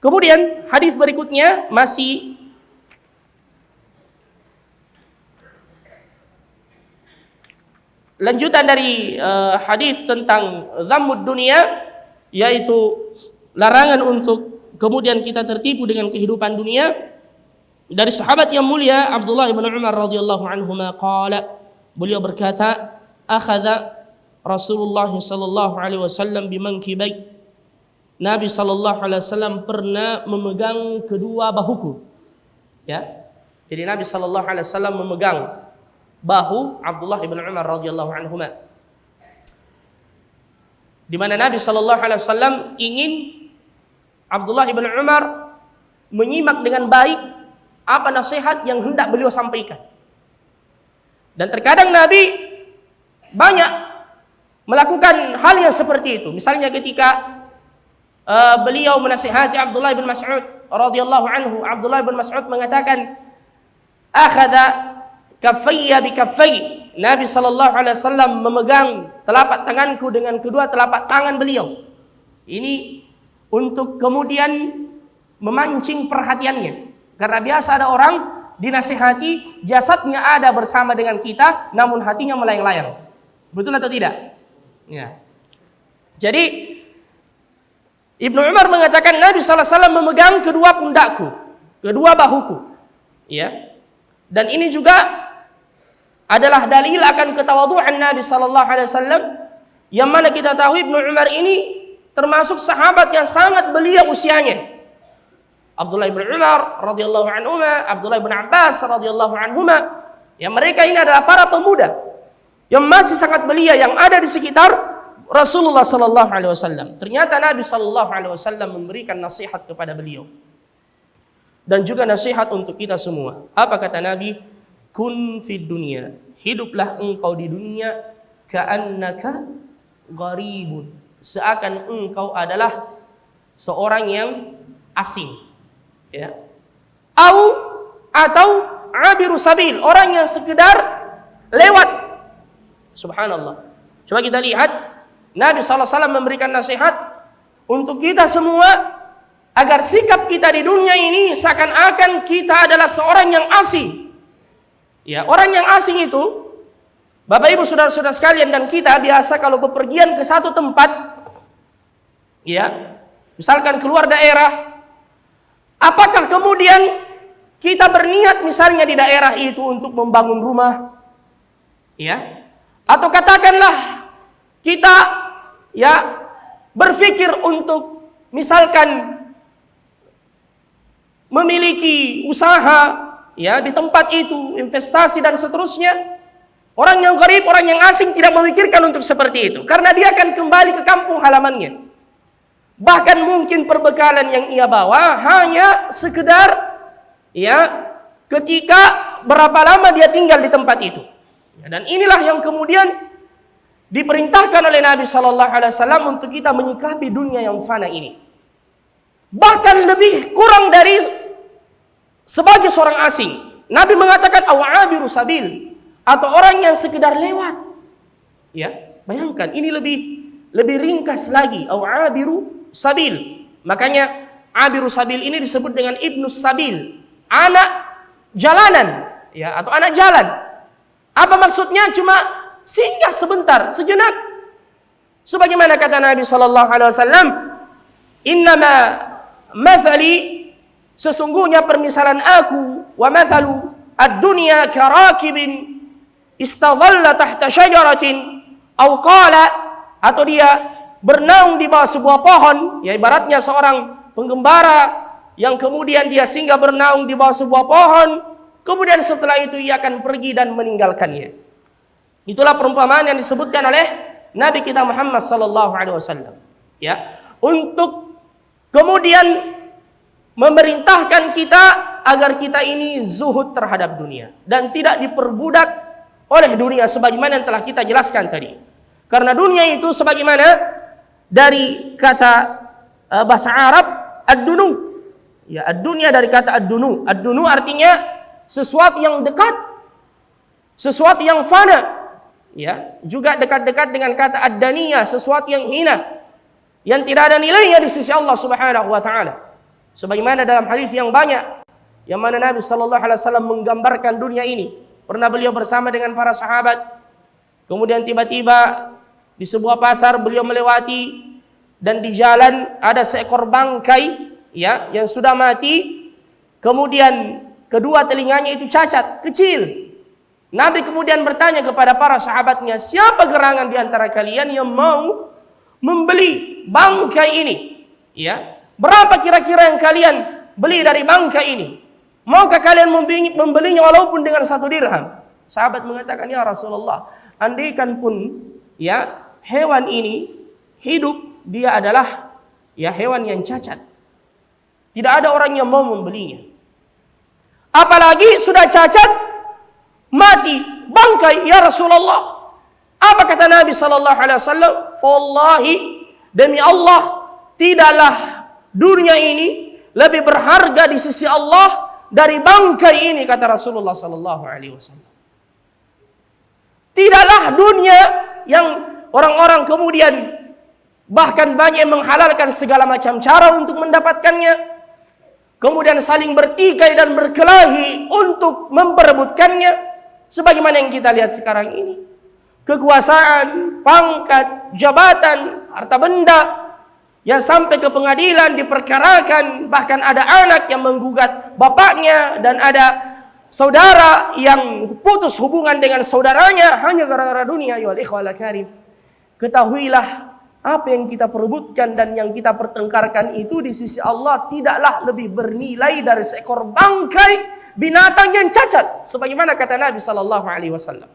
Kemudian hadis berikutnya masih lanjutan dari hadis tentang zammud dunia, yaitu larangan untuk kemudian kita tertipu dengan kehidupan dunia. Dari sahabat yang mulia Abdullah bin Umar radhiyallahu anhuma qala, beliau berkata, akhadha Rasulullah sallallahu alaihi wasallam bimankibai, Nabi sallallahu alaihi wasallam pernah memegang kedua bahuku. Ya. Jadi Nabi sallallahu alaihi wasallam memegang bahu Abdullah bin Umar radhiyallahu anhuma. Di mana Nabi sallallahu alaihi wasallam ingin Abdullah bin Umar menyimak dengan baik apa nasihat yang hendak beliau sampaikan. Dan terkadang Nabi banyak melakukan hal yang seperti itu. Misalnya ketika beliau menasihati Abdullah bin Mas'ud radhiyallahu anhu, Abdullah bin Mas'ud mengatakan, akhadha kaffayya bi kaffayhi. Nabi sallallahu alaihi wasallam memegang telapak tanganku dengan kedua telapak tangan beliau. Ini untuk kemudian memancing perhatiannya. Karena biasa ada orang dinasihati, jasadnya ada bersama dengan kita, namun hatinya melayang-layang. Betul atau tidak? Ya. Jadi Ibnu Umar mengatakan Nabi SAW memegang kedua pundakku, kedua bahuku. Ya. Dan ini juga adalah dalil akan ketawaduan Nabi SAW, yang mana kita tahu Ibnu Umar ini termasuk sahabat yang sangat belia usianya. Abdullah bin Umar radhiyallahu anhuma, Abdullah bin Abbas radhiyallahu anhuma, yang mereka ini adalah para pemuda yang masih sangat belia yang ada di sekitar Rasulullah sallallahu alaihi wasallam. Ternyata Nabi sallallahu alaihi wasallam memberikan nasihat kepada beliau. Dan juga nasihat untuk kita semua. Apa kata Nabi? Kun fid dunya. Hiduplah engkau di dunia ka'annaka gharibun. Seakan engkau adalah seorang yang asing. Ya. Atau abiru sabil, orang yang sekedar lewat. Subhanallah. Coba kita lihat Nabi SAW memberikan nasihat untuk kita semua agar sikap kita di dunia ini seakan-akan kita adalah seorang yang asing. Ya, orang yang asing itu, Bapak Ibu saudara-saudara sekalian dan kita biasa kalau bepergian ke satu tempat, ya, misalkan keluar daerah, apakah kemudian kita berniat misalnya di daerah itu untuk membangun rumah, ya, atau katakanlah kita ya berpikir untuk misalkan memiliki usaha ya di tempat itu, investasi dan seterusnya. Orang yang gharib, orang yang asing tidak memikirkan untuk seperti itu, karena dia akan kembali ke kampung halamannya. Bahkan mungkin perbekalan yang ia bawa hanya sekedar ya ketika berapa lama dia tinggal di tempat itu. Dan inilah yang kemudian diperintahkan oleh Nabi Sallallahu Alaihi Wasallam untuk kita menyikapi dunia yang fana ini. Bahkan lebih kurang dari sebagai seorang asing. Nabi mengatakan awabiru sabil, atau orang yang sekedar lewat. Ya, bayangkan ini lebih ringkas lagi, awabiru sabil. Makanya abiru sabil ini disebut dengan ibnus sabil, anak jalanan, ya, atau anak jalan. Apa maksudnya? Cuma singgah sebentar, sejenak. Sebagaimana kata Nabi sallallahu alaihi wasallam, "Innama mathali, sesungguhnya permisalan aku, wa mathalu ad-dunya karakibin istadhalla tahta syajaratin aw qala," atau dia bernaung di bawah sebuah pohon, ya ibaratnya seorang penggembara yang kemudian dia singgah bernaung di bawah sebuah pohon, kemudian setelah itu ia akan pergi dan meninggalkannya. Itulah perumpamaan yang disebutkan oleh Nabi kita Muhammad sallallahu alaihi wasallam. Ya, untuk kemudian memerintahkan kita agar kita ini zuhud terhadap dunia dan tidak diperbudak oleh dunia sebagaimana yang telah kita jelaskan tadi. Karena dunia itu sebagaimana dari kata bahasa Arab ad-dunu. Ya, ad-dunya dari kata ad-dunu. Ad-dunu artinya sesuatu yang dekat, sesuatu yang fana. Ya, juga dekat-dekat dengan kata ad-daniyah, sesuatu yang hina, yang tidak ada nilainya di sisi Allah Subhanahu wa taala. Sebagaimana dalam hadis yang banyak yang mana Nabi sallallahu alaihi wasallam menggambarkan dunia ini. Pernah beliau bersama dengan para sahabat. Kemudian tiba-tiba di sebuah pasar beliau melewati dan di jalan ada seekor bangkai ya yang sudah mati. Kemudian kedua telinganya itu cacat, kecil. Nabi kemudian bertanya kepada para sahabatnya, siapa gerangan di antara kalian yang mau membeli bangkai ini? Ya, berapa kira-kira yang kalian beli dari bangkai ini? Maukah kalian membelinya walaupun dengan 1 dirham? Sahabat mengatakan, ya Rasulullah, andaikan pun ya hewan ini hidup, dia adalah ya hewan yang cacat. Tidak ada orang yang mau membelinya. Apalagi sudah cacat, mati, bangkai, ya Rasulullah. Apa kata Nabi sallallahu alaihi wasallam? Wallahi, demi Allah, tidaklah dunia ini lebih berharga di sisi Allah dari bangkai ini, kata Rasulullah sallallahu alaihi wasallam. Tidaklah dunia yang orang-orang kemudian bahkan banyak yang menghalalkan segala macam cara untuk mendapatkannya, kemudian saling bertikai dan berkelahi untuk memperebutkannya, sebagaimana yang kita lihat sekarang ini. Kekuasaan, pangkat, jabatan, harta benda yang sampai ke pengadilan diperkarakan, bahkan ada anak yang menggugat bapaknya dan ada saudara yang putus hubungan dengan saudaranya hanya gara-gara dunia. Ya ikhwal karim, ketahuilah apa yang kita perebutkan dan yang kita pertengkarkan itu di sisi Allah tidaklah lebih bernilai dari seekor bangkai binatang yang cacat, sebagaimana kata Nabi sallallahu alaihi wasallam.